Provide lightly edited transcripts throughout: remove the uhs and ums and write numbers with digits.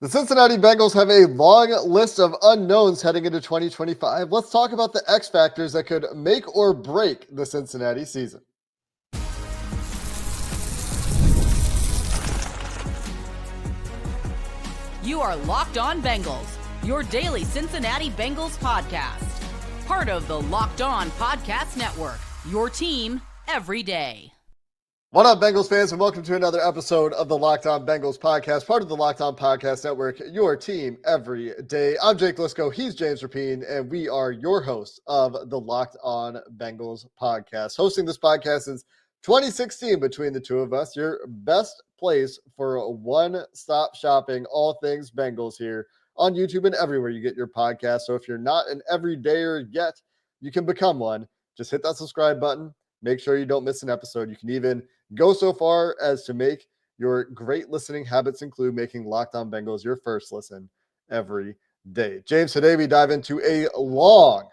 The Cincinnati Bengals have a long list of unknowns heading into 2025. Let's talk about the X factors that could make or break the Cincinnati season. You are Locked On Bengals, your daily Cincinnati Bengals podcast. Part of the Locked On Podcast Network, your team every day. What up, Bengals fans, and welcome to another episode of the Locked On Bengals podcast, part of the Locked On Podcast Network, your team every day. I'm Jake Liscow, he's James Rapien, and we are your hosts of the Locked On Bengals podcast. Hosting this podcast since 2016 between the two of us, your best place for one-stop shopping, all things Bengals here on YouTube and everywhere you get your podcast. So if you're not an everydayer yet, you can become one. Just hit that subscribe button. Make sure you don't miss an episode. You can even go so far as to make your great listening habits include making Locked On Bengals your first listen every day. James, today we dive into a long,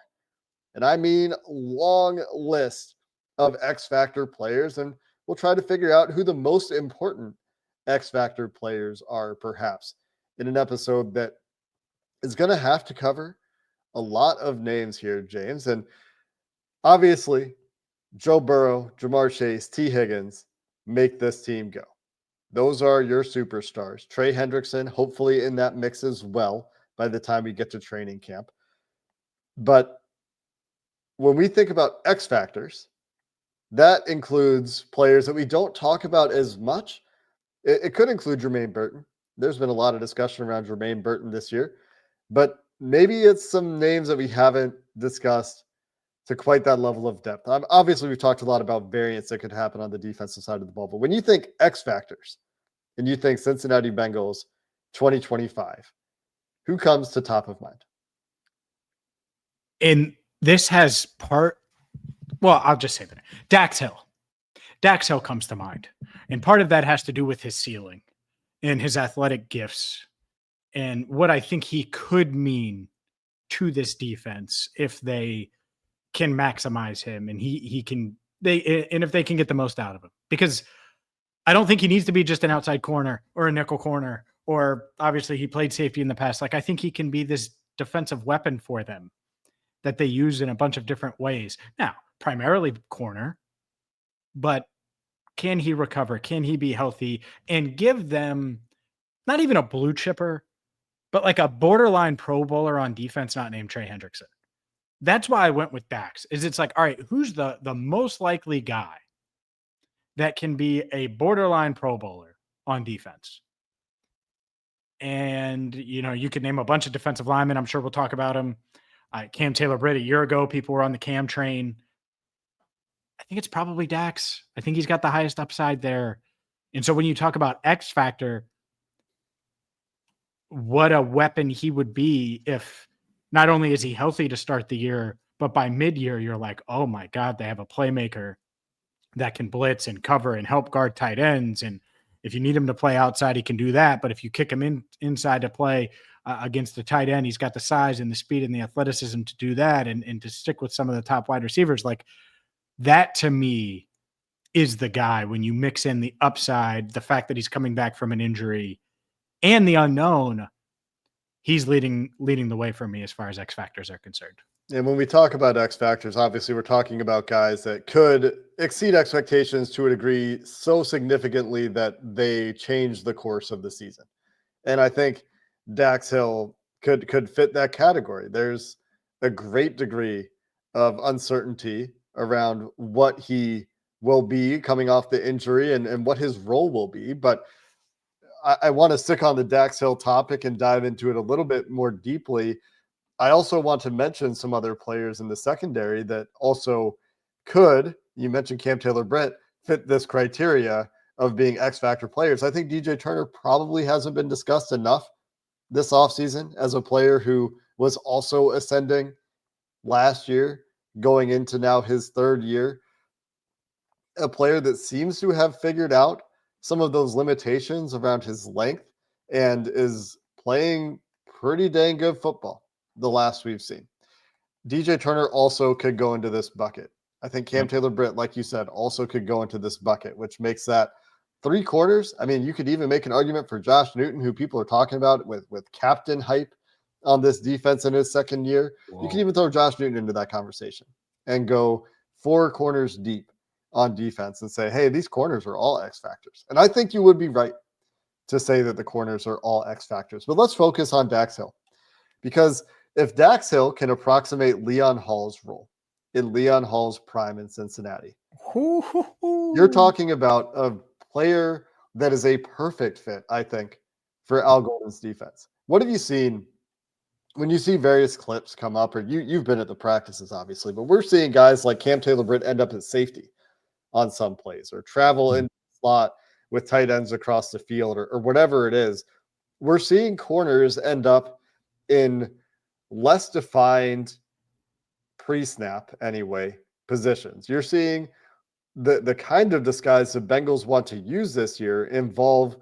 and I mean long list of X Factor players, and we'll try to figure out who the most important X Factor players are, perhaps, in an episode that is going to have to cover a lot of names here, James. And obviously, Joe Burrow, Jamar Chase, T. Higgins make this team go. Those are your superstars. Trey Hendrickson, hopefully in that mix as well by the time we get to training camp. But when we think about X Factors, that includes players that we don't talk about as much. It could include Jermaine Burton. There's been a lot of discussion around Jermaine Burton this year, but maybe it's some names that we haven't discussed to quite that level of depth. Obviously, we've talked a lot about variance that could happen on the defensive side of the ball, but when you think X Factors and you think Cincinnati Bengals 2025, who comes to top of mind? And this has I'll just say that. Dax Hill. Dax Hill comes to mind. And part of that has to do with his ceiling and his athletic gifts and what I think he could mean to this defense if they can maximize him and if they can get the most out of him. Because I don't think he needs to be just an outside corner or a nickel corner, or obviously he played safety in the past. Like, I think he can be this defensive weapon for them that they use in a bunch of different ways. Now, primarily corner, but can he recover? Can he be healthy and give them not even a blue chipper, but like a borderline Pro Bowler on defense, not named Trey Hendrickson? That's why I went with Dax. It's like, all right, who's the most likely guy that can be a borderline Pro Bowler on defense? And, you could name a bunch of defensive linemen. I'm sure we'll talk about them. Cam Taylor-Britt a year ago, people were on the Cam train. I think it's probably Dax. I think he's got the highest upside there. And so when you talk about X Factor, what a weapon he would be if not only is he healthy to start the year, but by mid-year, you're like, oh my God, they have a playmaker that can blitz and cover and help guard tight ends. And if you need him to play outside, he can do that. But if you kick him inside to play against the tight end, he's got the size and the speed and the athleticism to do that and to stick with some of the top wide receivers. Like, that to me is the guy when you mix in the upside, the fact that he's coming back from an injury, and the unknown. He's leading the way for me as far as X Factors are concerned. And when we talk about X Factors, obviously we're talking about guys that could exceed expectations to a degree so significantly that they change the course of the season. And I think Dax Hill could fit that category. There's a great degree of uncertainty around what he will be coming off the injury and what his role will be. But I want to stick on the Dax Hill topic and dive into it a little bit more deeply. I also want to mention some other players in the secondary that also could, you mentioned Cam Taylor-Britt, fit this criteria of being X Factor players. I think DJ Turner probably hasn't been discussed enough this offseason as a player who was also ascending last year, going into now his third year. A player that seems to have figured out some of those limitations around his length and is playing pretty dang good football the last we've seen. DJ Turner also could go into this bucket. I think Cam Taylor-Britt, like you said, also could go into this bucket, which makes that 3 corners. I mean, you could even make an argument for Josh Newton, who people are talking about with captain hype on this defense in his second year. Whoa. You can even throw Josh Newton into that conversation and go 4 corners deep on defense and say, hey, these corners are all X factors. And I think you would be right to say that the corners are all X factors. But let's focus on Dax Hill, because if Dax Hill can approximate Leon Hall's role in Leon Hall's prime in Cincinnati, you're talking about a player that is a perfect fit, I think, for Al Golden's defense. What have you seen when you see various clips come up, or you've been at the practices, obviously, but we're seeing guys like Cam Taylor-Britt end up at safety on some plays, or travel in the slot with tight ends across the field, or whatever it is. We're seeing corners end up in less defined pre-snap anyway positions. You're seeing the kind of disguise the Bengals want to use this year involve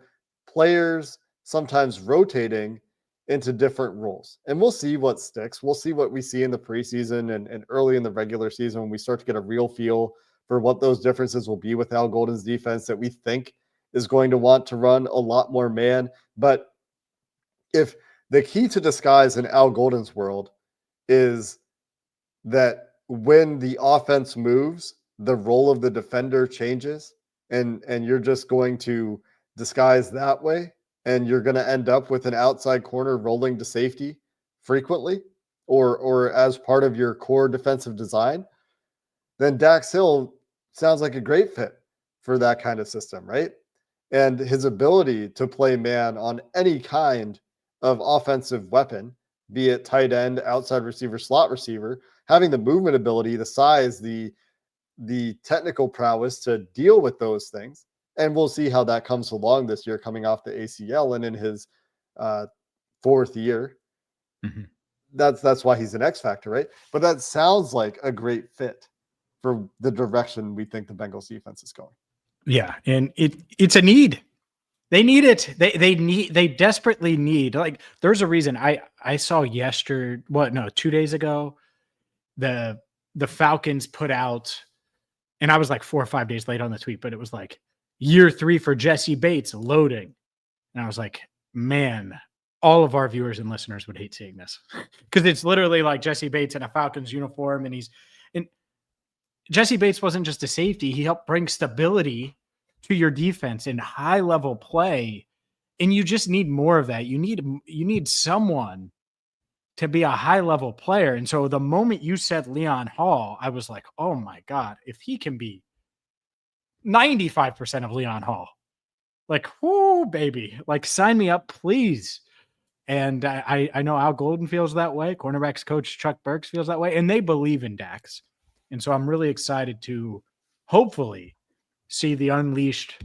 players sometimes rotating into different roles. And we'll see what sticks. We'll see what we see in the preseason and early in the regular season when we start to get a real feel for what those differences will be with Al Golden's defense that we think is going to want to run a lot more man. But if the key to disguise in Al Golden's world is that when the offense moves, the role of the defender changes, and you're just going to disguise that way, and you're going to end up with an outside corner rolling to safety frequently, or as part of your core defensive design, then Dax Hill sounds like a great fit for that kind of system, right? And his ability to play man on any kind of offensive weapon, be it tight end, outside receiver, slot receiver, having the movement ability, the size, the technical prowess to deal with those things. And we'll see how that comes along this year, coming off the ACL and in his 4th year. Mm-hmm. That's why he's an X factor, right? But that sounds like a great fit for the direction we think the Bengals defense is going. Yeah, and it's a need. They need it. They desperately need. Like, there's a reason. I saw 2 days ago, the Falcons put out, and I was like 4 or 5 days late on the tweet, but it was like year 3 for Jesse Bates loading. And I was like, man, all of our viewers and listeners would hate seeing this, because it's literally like Jesse Bates in a Falcons uniform. And Jesse Bates wasn't just a safety. He helped bring stability to your defense in high level play. And you just need more of that. You need someone to be a high level player. And so the moment you said Leon Hall, I was like, oh my God, if he can be 95% of Leon Hall, like, whoo, baby, like, sign me up, please. And I know Al Golden feels that way. Cornerbacks coach Chuck Burks feels that way, and they believe in Dax. And so I'm really excited to hopefully see the unleashed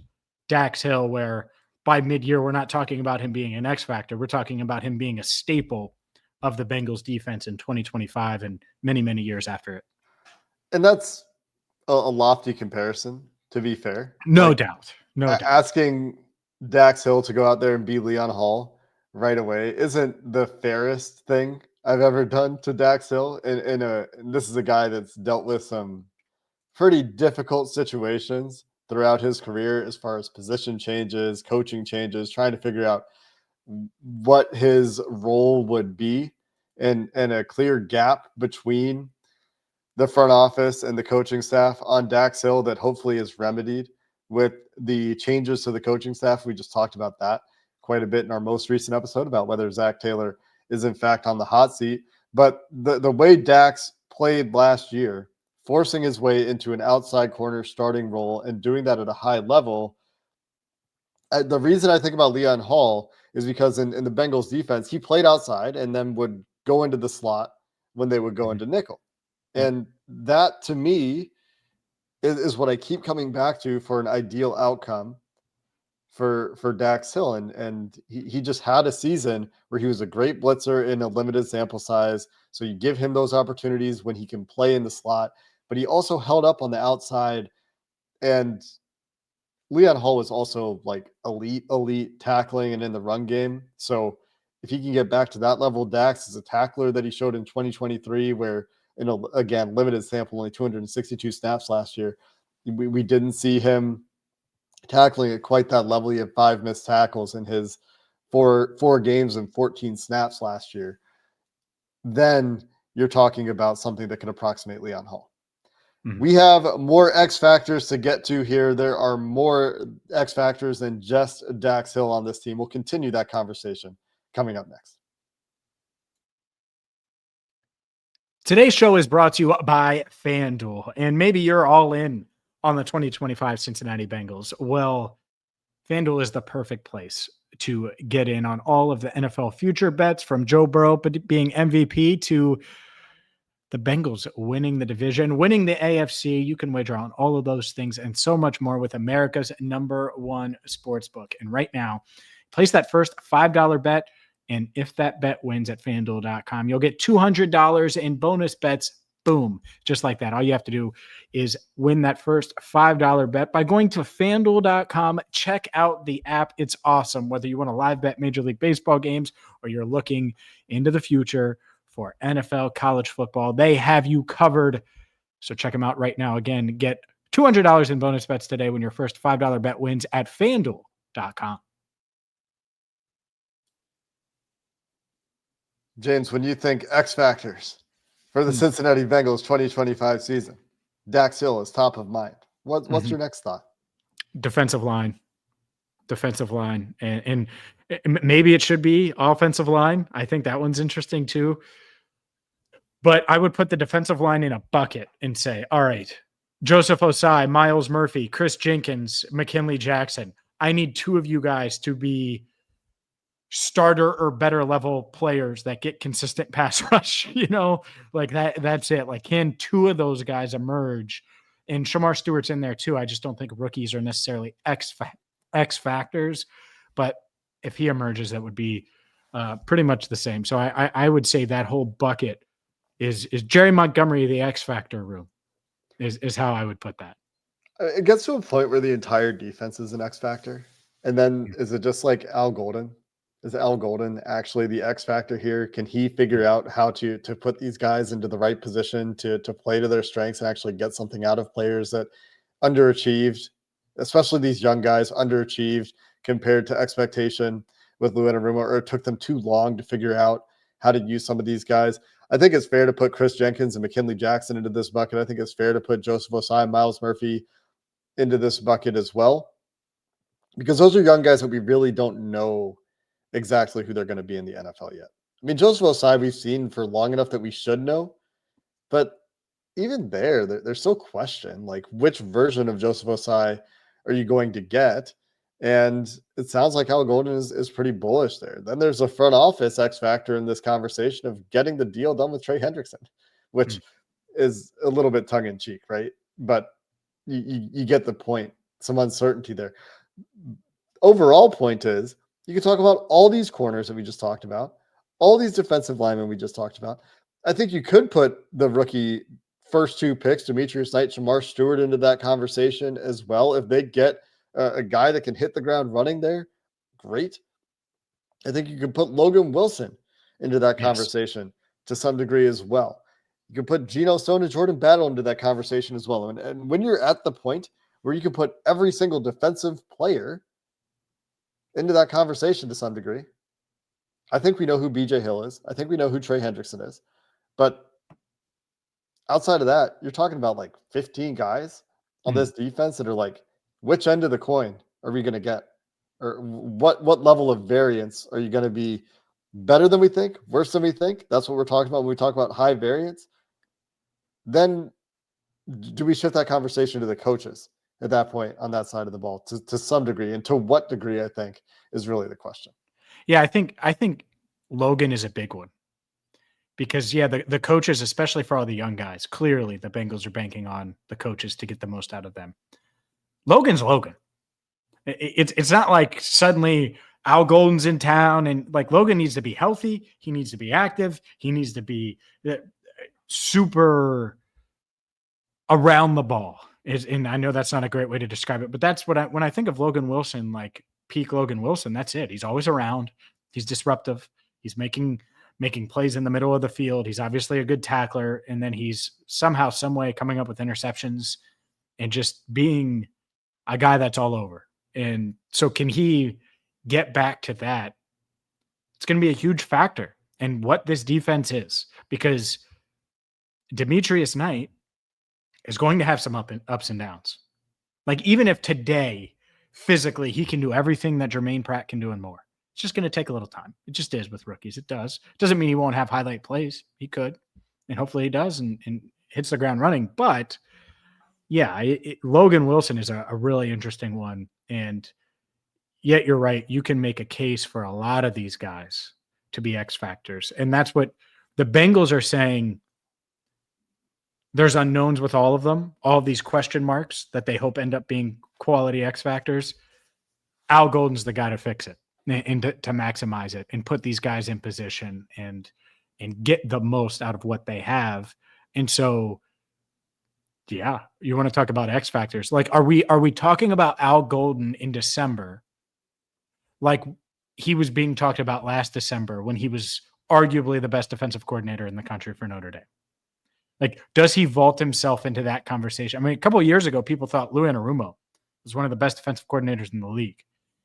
Dax Hill, where by mid-year, we're not talking about him being an X factor. We're talking about him being a staple of the Bengals defense in 2025 and many, many years after it. And that's a lofty comparison, to be fair. No doubt. Asking Dax Hill to go out there and be Leon Hall right away isn't the fairest thing I've ever done to Dax Hill. And this is a guy that's dealt with some pretty difficult situations throughout his career, as far as position changes, coaching changes, trying to figure out what his role would be, and a clear gap between the front office and the coaching staff on Dax Hill that hopefully is remedied with the changes to the coaching staff. We just talked about that quite a bit in our most recent episode about whether Zach Taylor is in fact on the hot seat. But the way Dax played last year, forcing his way into an outside corner starting role and doing that at a high level, the reason I think about Leon Hall is because in the Bengals defense, he played outside and then would go into the slot when they would go into nickel. And that, to me, is what I keep coming back to for an ideal outcome for Dax Hill. And he just had a season where he was a great blitzer in a limited sample size. So you give him those opportunities when he can play in the slot, but he also held up on the outside. And Leon Hall was also like elite tackling and in the run game. So if he can get back to that level, Dax is a tackler that he showed in 2023, where, again, limited sample, only 262 snaps last year. We didn't see him tackling at quite that level. He had 5 missed tackles in his four games and 14 snaps last year. Then you're talking about something that can approximate Leon Hall. We have more X factors to get to here. There are more X factors than just Dax Hill on this team. We'll continue that conversation coming up next. Today's show is brought to you by FanDuel, and maybe you're all in on the 2025 Cincinnati Bengals. Well, FanDuel is the perfect place to get in on all of the NFL future bets, from Joe Burrow being MVP to the Bengals winning the division, winning the AFC. You can wager on all of those things and so much more with America's #1 sportsbook. And right now, place that first $5 bet, and if that bet wins at FanDuel.com, you'll get $200 in bonus bets. Boom. Just like that. All you have to do is win that first $5 bet by going to FanDuel.com. Check out the app. It's awesome. Whether you want to live bet Major League Baseball games or you're looking into the future for NFL, college football, they have you covered. So check them out right now. Again, get $200 in bonus bets today when your first $5 bet wins at FanDuel.com. James, when you think X factors for the Cincinnati Bengals 2025 season, Dax Hill is top of mind. What's your next thought? Defensive line. And maybe it should be offensive line. I think that one's interesting too. But I would put the defensive line in a bucket and say, all right, Joseph Osai, Miles Murphy, Chris Jenkins, McKinley Jackson. I need 2 of you guys to be starter or better level players that get consistent pass rush, like that. That's it. Like, can 2 of those guys emerge? And Shamar Stewart's in there too. I just don't think rookies are necessarily X factors, but if he emerges, that would be pretty much the same. So I would say that whole bucket is Jerry Montgomery, the X factor room is how I would put that. It gets to a point where the entire defense is an X factor. And then is it just like Al Golden? Is Al Golden actually the X factor here? Can he figure out how to put these guys into the right position to play to their strengths and actually get something out of players that underachieved, especially these young guys underachieved compared to expectation with Lou Anarumo, or it took them too long to figure out how to use some of these guys? I think it's fair to put Chris Jenkins and McKinley Jackson into this bucket. I think it's fair to put Joseph Osai and Miles Murphy into this bucket as well, because those are young guys that we really don't know exactly who they're going to be in the NFL yet. I mean, Joseph Osai we've seen for long enough that we should know, but even there's still question, like, which version of Joseph Osai are you going to get? And it sounds like Al Golden is pretty bullish there. Then there's a front office X factor in this conversation of getting the deal done with Trey Hendrickson, which is a little bit tongue in cheek, right? But you get the point. Some uncertainty there. Overall point is, you can talk about all these corners that we just talked about, all these defensive linemen we just talked about. I think you could put the rookie first 2 picks, Demetrius Knight, Shamar Stewart, into that conversation as well. If they get a guy that can hit the ground running there, great. I think you can put Logan Wilson into that conversation to some degree as well. You can put Geno Stone and Jordan Battle into that conversation as well. And when you're at the point where you can put every single defensive player into that conversation to some degree, I think we know who BJ Hill is. I think we know who Trey Hendrickson is. But outside of that, you're talking about like 15 guys on this defense that are like, which end of the coin are we going to get? Or what level of variance are you going to be? Better than we think? Worse than we think? That's what we're talking about when we talk about high variance. Then do we shift that conversation to the coaches at that point on that side of the ball to some degree? And to what degree, I think, is really the question. Yeah, I think Logan is a big one. Because, the coaches, especially for all the young guys, clearly the Bengals are banking on the coaches to get the most out of them. Logan's Logan. It's not like suddenly Al Golden's in town, and like Logan needs to be healthy. He needs to be active. He needs to be super around the ball. And I know that's not a great way to describe it, but that's what when I think of Logan Wilson, like peak Logan Wilson, that's it. He's always around. He's disruptive. He's making plays in the middle of the field. He's obviously a good tackler. And then he's somehow, some way coming up with interceptions and just being a guy that's all over. And so can he get back to that? It's going to be a huge factor in what this defense is, because Demetrius Knight is going to have some ups and downs. Like, even if today physically he can do everything that Jermaine Pratt can do and more, it's just going to take a little time. It just is with rookies. It does. Doesn't mean he won't have highlight plays. He could, and hopefully he does and hits the ground running. But yeah, Logan Wilson is a really interesting one. And yet you're right. You can make a case for a lot of these guys to be X factors. And that's what the Bengals are saying. There's unknowns with all of them, all of these question marks that they hope end up being quality X factors. Al Golden's the guy to fix it and to maximize it and put these guys in position and get the most out of what they have. And so, yeah, you want to talk about X factors. Like, are we talking about Al Golden in December like he was being talked about last December when he was arguably the best defensive coordinator in the country for Notre Dame? Like, does he vault himself into that conversation? I mean, a couple of years ago, people thought Lou Anarumo was one of the best defensive coordinators in the league,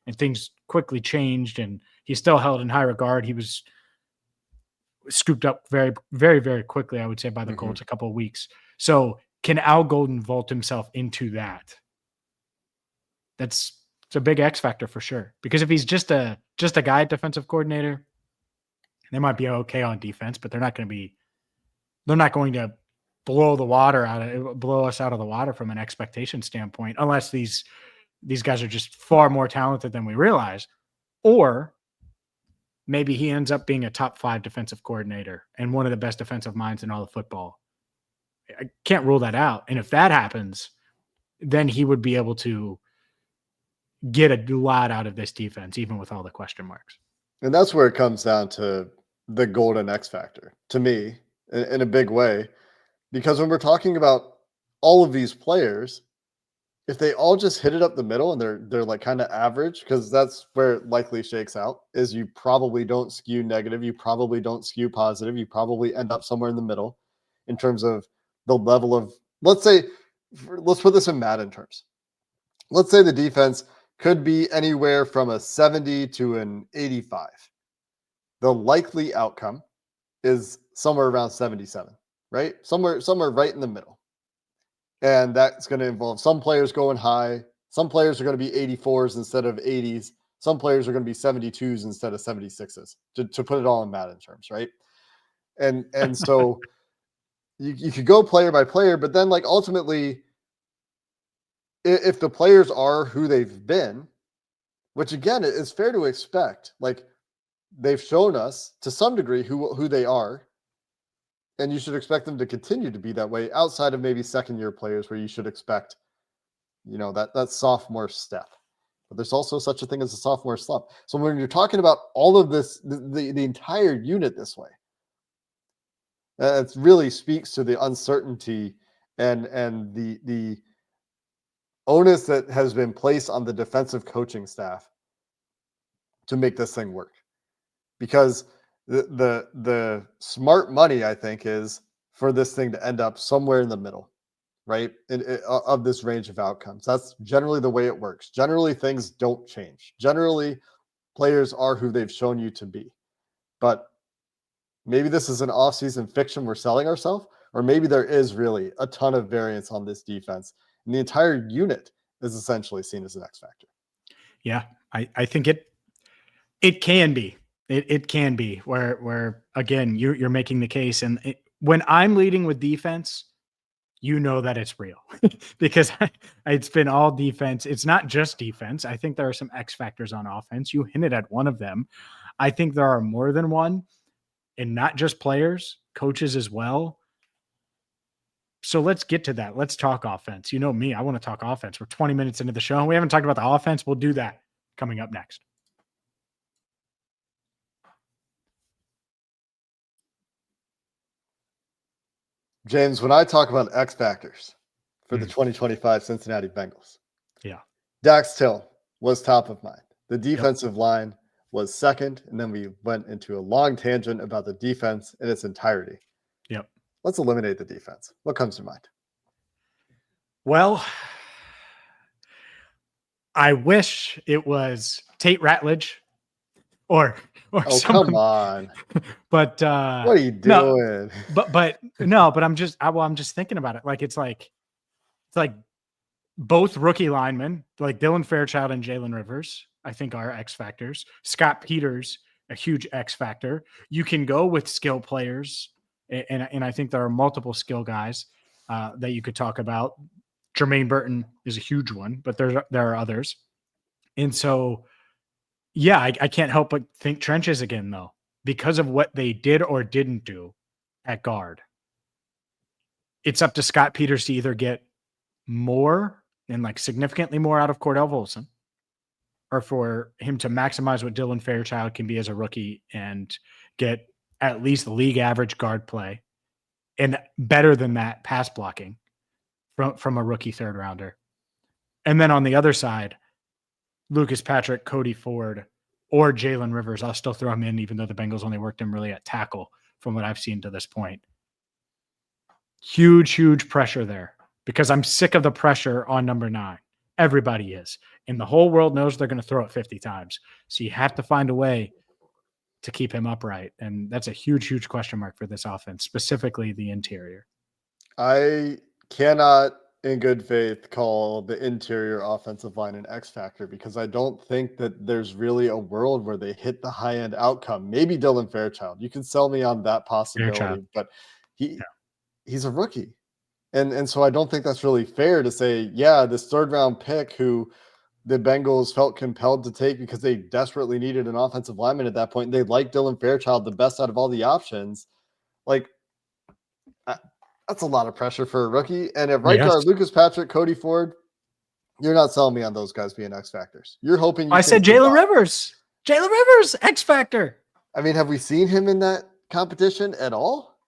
and things quickly changed, and he's still held in high regard. He was scooped up very, very, very quickly, I would say, by the Colts a couple of weeks. So can Al Golden vault himself into that? It's a big X factor for sure. Because if he's just a guy at defensive coordinator, they might be okay on defense, but they're not going to blow us out of the water from an expectation standpoint, unless these guys are just far more talented than we realize. Or maybe he ends up being a top 5 defensive coordinator and one of the best defensive minds in all of football. I can't rule that out. And if that happens, then he would be able to get a lot out of this defense, even with all the question marks. And that's where it comes down to the golden X factor, to me, in a big way. Because when we're talking about all of these players, if they all just hit it up the middle and they're like kind of average, because that's where it likely shakes out, is you probably don't skew negative, you probably don't skew positive, you probably end up somewhere in the middle in terms of the level of, let's put this in Madden terms. Let's say the defense could be anywhere from a 70 to an 85. The likely outcome is somewhere around 77, right? Somewhere right in the middle. And that's going to involve some players going high. Some players are going to be 84s instead of 80s. Some players are going to be 72s instead of 76s, to put it all in Madden terms, right? And so you could go player by player, but then like ultimately, if the players are who they've been, which again is fair to expect, like they've shown us to some degree who they are, and you should expect them to continue to be that way outside of maybe second-year players where you should expect, that sophomore step. But there's also such a thing as a sophomore slump. So when you're talking about all of this, the entire unit this way, it really speaks to the uncertainty and the onus that has been placed on the defensive coaching staff to make this thing work. Because the smart money, I think, is for this thing to end up somewhere in the middle, right? Of this range of outcomes. That's generally the way it works. Generally, things don't change. Generally, players are who they've shown you to be. But maybe this is an off-season fiction we're selling ourselves, or maybe there is really a ton of variance on this defense. And the entire unit is essentially seen as an X factor. Yeah, I think it can be. It can be where again you're making the case, and when I'm leading with defense, that it's real because it's been all defense. It's not just defense. I think there are some X factors on offense. You hinted at one of them. I think there are more than one, and not just players, coaches as well. So let's get to that. Let's talk offense. You know me, I want to talk offense. We're 20 minutes into the show, and we haven't talked about the offense. We'll do that coming up next. James, when I talk about X factors for the 2025 Cincinnati Bengals, Dax Hill was top of mind. The defensive line was second, and then we went into a long tangent about the defense in its entirety. Yep. Let's eliminate the defense. What comes to mind? Well, I wish it was Tate Ratledge or Oh, someone, come on. but What are you no, doing? but I'm just thinking about it. Like it's like both rookie linemen, like Dylan Fairchild and Jalen Rivers, I think are X factors. Scott Peters, a huge X factor. You can go with skill players, and I think there are multiple skill guys that you could talk about. Jermaine Burton is a huge one, but there are others. And so, yeah, I can't help but think trenches again, though, because of what they did or didn't do at guard. It's up to Scott Peters to either get more and like significantly more out of Cordell Volson, or for him to maximize what Dylan Fairchild can be as a rookie and get at least league average guard play and better than that pass blocking from a rookie third rounder. And then on the other side, Lucas Patrick, Cody Ford, or Jalen Rivers. I'll still throw him in, even though the Bengals only worked him really at tackle from what I've seen to this point. Huge pressure there because I'm sick of the pressure on number 9. Everybody is. And the whole world knows they're going to throw it 50 times. So you have to find a way to keep him upright. And that's a huge question mark for this offense, specifically the interior. I cannot, in good faith, call the interior offensive line an X factor because I don't think that there's really a world where they hit the high end outcome. Maybe Dylan Fairchild. You can sell me on that possibility, Fairchild. but he's a rookie. And so I don't think that's really fair to say, yeah, this third round pick who the Bengals felt compelled to take because they desperately needed an offensive lineman at that point. They liked Dylan Fairchild the best out of all the options. Like, that's a lot of pressure for a rookie. And at right guard, Lucas Patrick, Cody Ford, you're not selling me on those guys being X factors. You're hoping I said Jalen Rivers. Jalen Rivers, X factor. I mean, have we seen him in that competition at all?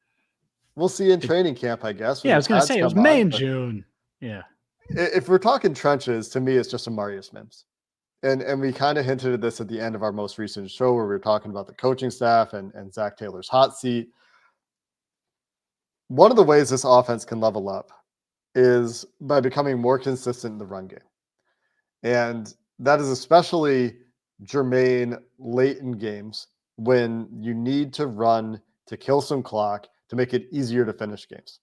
We'll see in training camp, I guess. Yeah, I was going to say it was May and June. Yeah. If we're talking trenches, to me, it's just Amarius Mims. And we kind of hinted at this at the end of our most recent show where we were talking about the coaching staff and Zach Taylor's hot seat. One of the ways this offense can level up is by becoming more consistent in the run game. And that is especially germane late in games when you need to run to kill some clock to make it easier to finish games.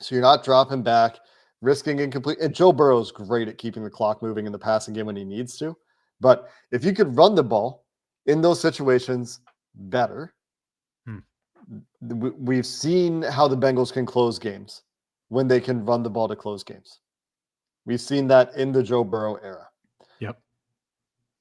So you're not dropping back, risking incomplete. And Joe Burrow is great at keeping the clock moving in the passing game when he needs to. But if you could run the ball in those situations better, we've seen how the Bengals can close games when they can run the ball to close games. We've seen that in the Joe Burrow era. Yep.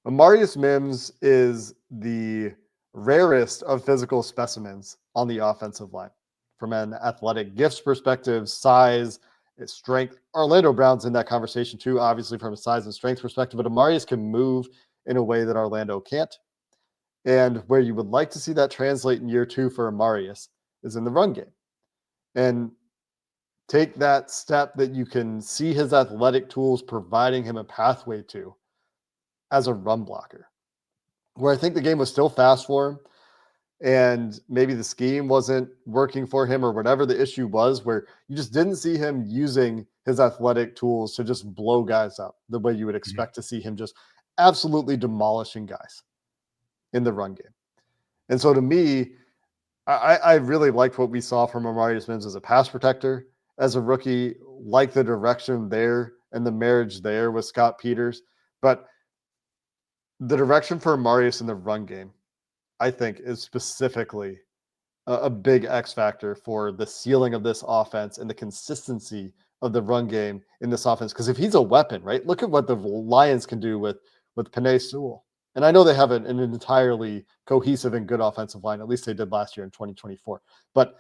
Amarius Mims is the rarest of physical specimens on the offensive line. From an athletic gifts perspective, size, strength. Orlando Brown's in that conversation too, obviously from a size and strength perspective, but Amarius can move in a way that Orlando can't. And where you would like to see that translate in year 2 for Amarius is in the run game. And take that step that you can see his athletic tools providing him a pathway to as a run blocker. Where I think the game was still fast for him and maybe the scheme wasn't working for him or whatever the issue was, where you just didn't see him using his athletic tools to just blow guys up the way you would expect to see him just absolutely demolishing guys in the run game. And so to me, I really liked what we saw from Amarius Mims as a pass protector, as a rookie, like the direction there and the marriage there with Scott Peters. But the direction for Amarius in the run game, I think, is specifically a big X factor for the ceiling of this offense and the consistency of the run game in this offense. Because if he's a weapon, right? Look at what the Lions can do with Penei Sewell. And I know they have an entirely cohesive and good offensive line. At least they did last year in 2024. But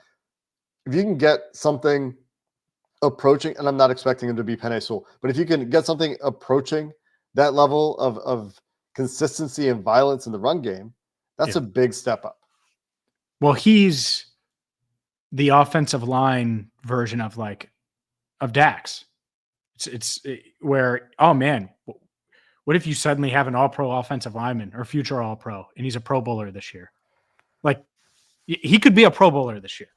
if you can get something approaching, and I'm not expecting him to be Penei Sewell, but if you can get something approaching that level of consistency and violence in the run game, that's a big step up. Well, he's the offensive line version of Dax. It's where, oh man, what if you suddenly have an all-pro offensive lineman or future all-pro and he's a pro bowler this year? Like, he could be a pro bowler this year.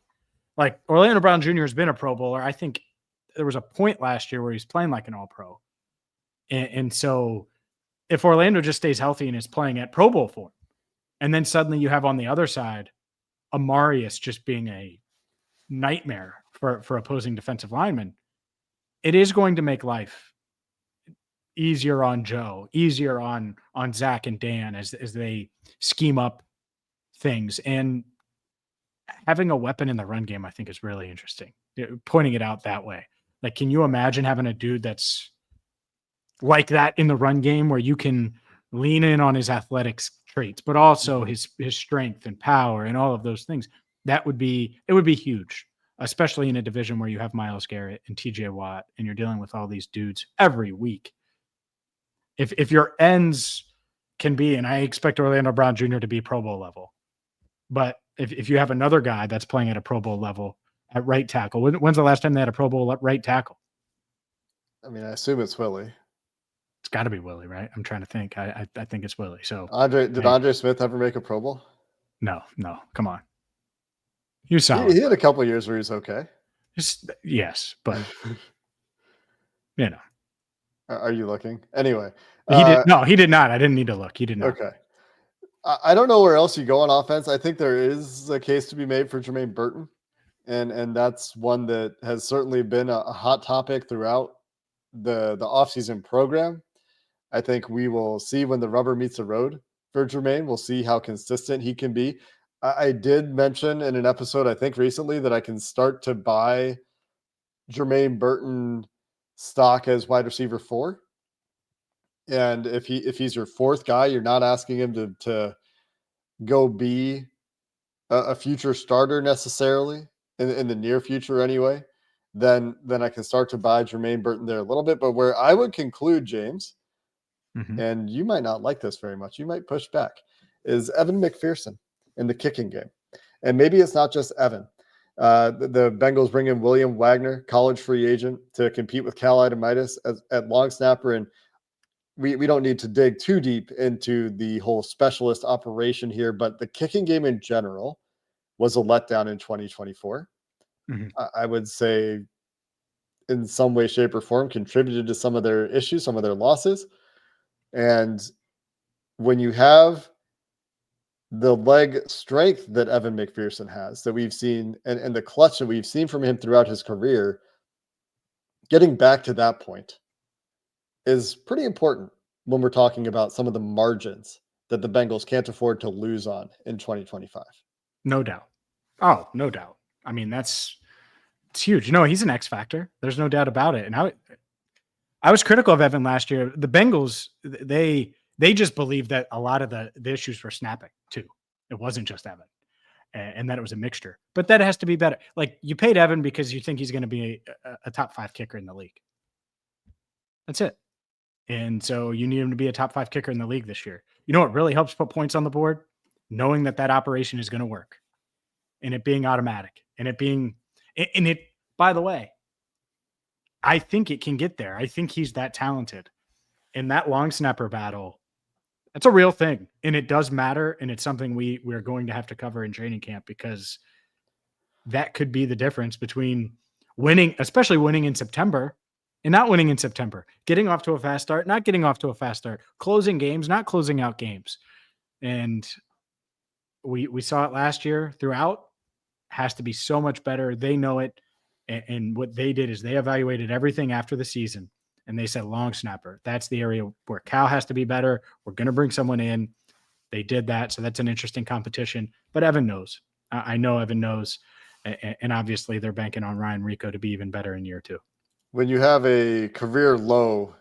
Like, Orlando Brown Jr. has been a pro bowler. I think there was a point last year where he's playing like an all-pro. And so if Orlando just stays healthy and is playing at Pro Bowl form, and then suddenly you have on the other side, Amarius just being a nightmare for opposing defensive linemen, it is going to make life easier on Joe, easier on Zach and Dan as they scheme up things. And having a weapon in the run game, I think, is really interesting. Pointing it out that way. Like, can you imagine having a dude that's like that in the run game where you can lean in on his athletic traits, but also his strength and power and all of those things? It would be huge, especially in a division where you have Myles Garrett and TJ Watt and you're dealing with all these dudes every week. If your ends can be, and I expect Orlando Brown Jr. to be Pro Bowl level, but if you have another guy that's playing at a Pro Bowl level at right tackle, when's the last time they had a Pro Bowl at right tackle? I mean, I assume it's Willie. It's got to be Willie, right? I'm trying to think. I think it's Willie. So Andre Smith ever make a Pro Bowl? No, come on. He was solid. He had a couple of years where he was okay. Yes, but you know. Are you looking? Anyway. He did not. I didn't need to look. He did not. Okay. I don't know where else you go on offense. I think there is a case to be made for Jermaine Burton. And that's one that has certainly been a hot topic throughout the offseason program. I think we will see when the rubber meets the road for Jermaine. We'll see how consistent he can be. I did mention in an episode, I think recently, that I can start to buy Jermaine Burton stock as wide receiver 4. And if he's your 4th guy, you're not asking him to go be a future starter necessarily in the near future anyway, then I can start to buy Jermaine Burton there a little bit. But where I would conclude, James, and you might not like this very much, you might push back, is Evan McPherson in the kicking game. And maybe it's not just Evan. The Bengals bring in William Wagner, college free agent, to compete with Cal Itomitis at long snapper. And we don't need to dig too deep into the whole specialist operation here, but the kicking game in general was a letdown in 2024. I would say in some way, shape, or form contributed to some of their issues, some of their losses. And when you have the leg strength that Evan McPherson has, that we've seen, and the clutch that we've seen from him throughout his career, getting back to that point is pretty important when we're talking about some of the margins that the Bengals can't afford to lose on in 2025. No doubt. Oh, no doubt. I mean, it's huge. He's an X factor. There's no doubt about it. And I was critical of Evan last year. The Bengals, they just believed that a lot of the issues were snapping too. It wasn't just Evan, and that it was a mixture. But that has to be better. Like, you paid Evan because you think he's going to be a top 5 kicker in the league. That's it. And so you need him to be a top 5 kicker in the league this year. You know what really helps put points on the board? Knowing that operation is going to work, and it being automatic, and it, by the way, I think it can get there. I think he's that talented. In that long snapper battle, that's a real thing. And it does matter. And it's something we're going to have to cover in training camp, because that could be the difference between winning, especially winning in September and not winning in September, getting off to a fast start, not getting off to a fast start, closing games, not closing out games. And we saw it last year throughout. Has to be so much better. They know it. And what they did is they evaluated everything after the season, and they said long snapper. That's the area where Cal has to be better. We're going to bring someone in. They did that. So that's an interesting competition. But Evan knows. I know Evan knows. And obviously they're banking on Ryan Rico to be even better in year 2. When you have a career low,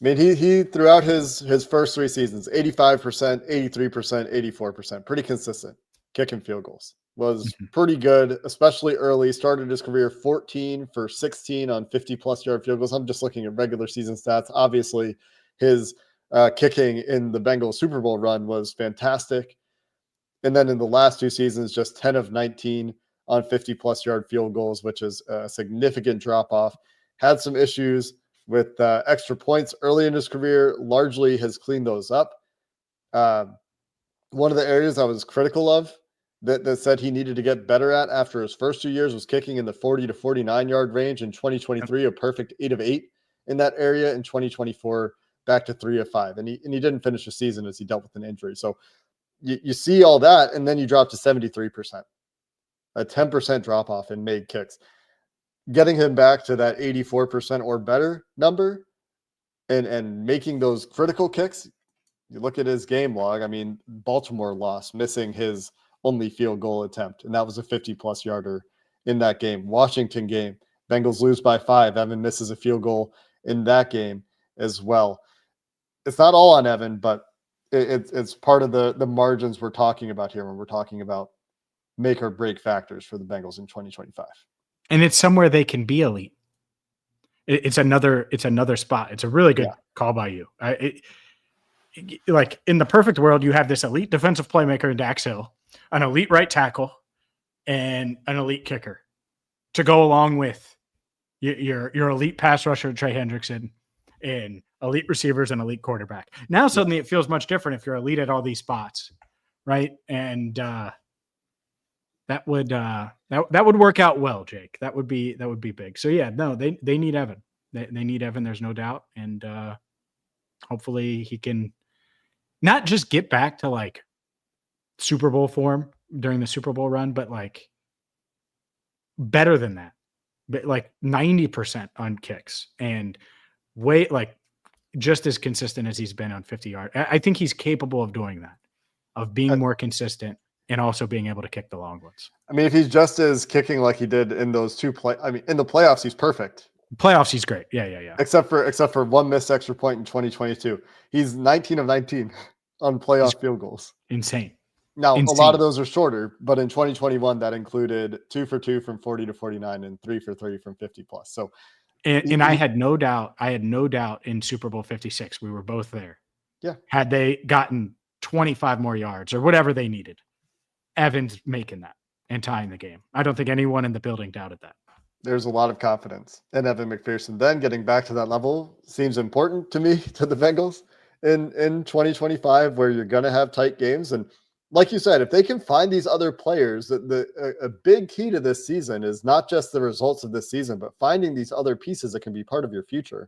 I mean, he throughout his first 3 seasons, 85%, 83%, 84%, pretty consistent kicking field goals. Was pretty good, especially early. Started his career 14 for 16 on 50-plus yard field goals. I'm just looking at regular season stats. Obviously, his kicking in the Bengals Super Bowl run was fantastic. And then in the last 2 seasons, just 10 of 19 on 50-plus yard field goals, which is a significant drop-off. Had some issues with extra points early in his career. Largely has cleaned those up. One of the areas I was critical of that said he needed to get better at after his first 2 years was kicking in the 40 to 49 yard range. In 2023, a perfect 8 of 8 in that area. In 2024, back to 3 of 5. And he didn't finish the season as he dealt with an injury. So you see all that, and then you drop to 73%, a 10% drop off in made kicks. Getting him back to that 84% or better number and making those critical kicks. You look at his game log. I mean, Baltimore lost, missing his only field goal attempt, and that was a 50-plus yarder in that game. Washington game, Bengals lose by 5. Evan misses a field goal in that game as well. It's not all on Evan, but it's part of the margins we're talking about here when we're talking about make or break factors for the Bengals in 2025. And it's somewhere they can be elite. It's another spot. It's a really good call by you. Like in the perfect world, you have this elite defensive playmaker in Dax Hill, an elite right tackle, and an elite kicker to go along with your elite pass rusher, Trey Hendrickson, and elite receivers and elite quarterback. Now suddenly it feels much different if you're elite at all these spots, right? And that would work out well, Jake. That would be big. So yeah, no, they need Evan. They need Evan. There's no doubt, and hopefully he can not just get back to like Super Bowl form during the Super Bowl run, but like better than that, but like 90% on kicks and like just as consistent as he's been on 50 yard. I think he's capable of doing that, of being more consistent and also being able to kick the long ones. I mean, if he's just as kicking like he did in those in the playoffs, he's perfect. Playoffs, he's great. Yeah. Except for one missed extra point in 2022. He's 19 of 19 on playoff field goals. Insane. Now, a lot of those are shorter, but in 2021, that included 2 for 2 from 40 to 49 and 3 for 3 from 50 plus. So, and I had no doubt in Super Bowl 56, we were both there. Yeah. Had they gotten 25 more yards or whatever they needed, Evans making that and tying the game. I don't think anyone in the building doubted that. There's a lot of confidence in Evan McPherson. Then getting back to that level seems important to me, to the Bengals in 2025, where you're going to have tight games. And like you said, if they can find these other players, a big key to this season is not just the results of this season, but finding these other pieces that can be part of your future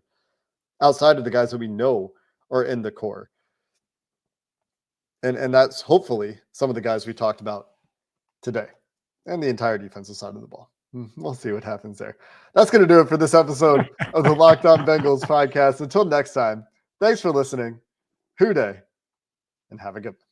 outside of the guys that we know are in the core. And that's hopefully some of the guys we talked about today and the entire defensive side of the ball. We'll see what happens there. That's going to do it for this episode of the Locked On Bengals podcast. Until next time, thanks for listening. Hoo day, and have a good one.